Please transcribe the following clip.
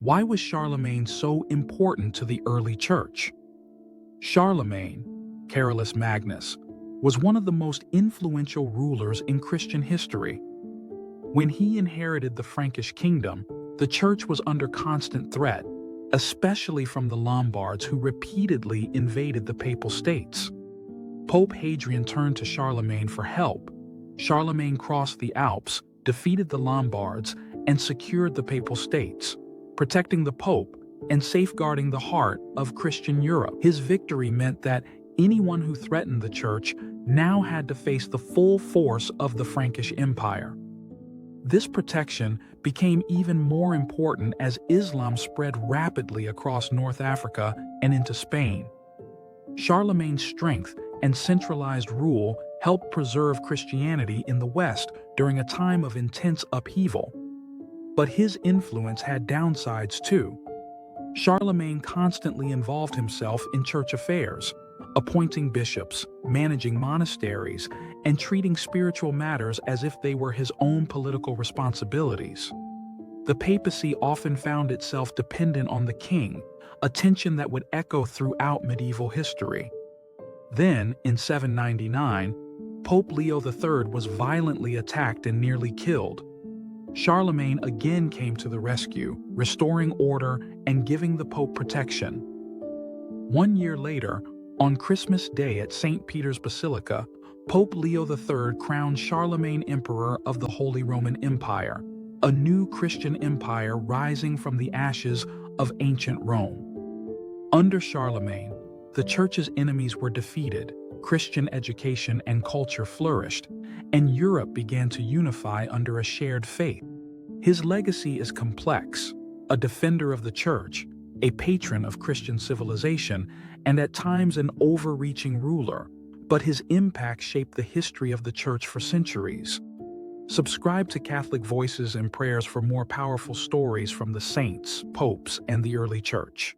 Why was Charlemagne so important to the early church? Charlemagne, Carolus Magnus, was one of the most influential rulers in Christian history. When he inherited the Frankish kingdom, the church was under constant threat, especially from the Lombards who repeatedly invaded the Papal States. Pope Hadrian turned to Charlemagne for help. Charlemagne crossed the Alps, defeated the Lombards, and secured the Papal States, protecting the Pope and safeguarding the heart of Christian Europe. His victory meant that anyone who threatened the church now had to face the full force of the Frankish Empire. This protection became even more important as Islam spread rapidly across North Africa and into Spain. Charlemagne's strength and centralized rule helped preserve Christianity in the West during a time of intense upheaval. But his influence had downsides too. Charlemagne constantly involved himself in church affairs, appointing bishops, managing monasteries, and treating spiritual matters as if they were his own political responsibilities. The papacy often found itself dependent on the king, a tension that would echo throughout medieval history. Then, in 799, Pope Leo III was violently attacked and nearly killed. Charlemagne again came to the rescue, restoring order and giving the Pope protection. 1 year later, on Christmas Day at St. Peter's Basilica, Pope Leo III crowned Charlemagne Emperor of the Holy Roman Empire, a new Christian empire rising from the ashes of ancient Rome. Under Charlemagne, the church's enemies were defeated, Christian education and culture flourished, and Europe began to unify under a shared faith. His legacy is complex: a defender of the church, a patron of Christian civilization, and at times an overreaching ruler, but his impact shaped the history of the church for centuries. Subscribe to Catholic Voices and Prayers for more powerful stories from the saints, popes, and the early church.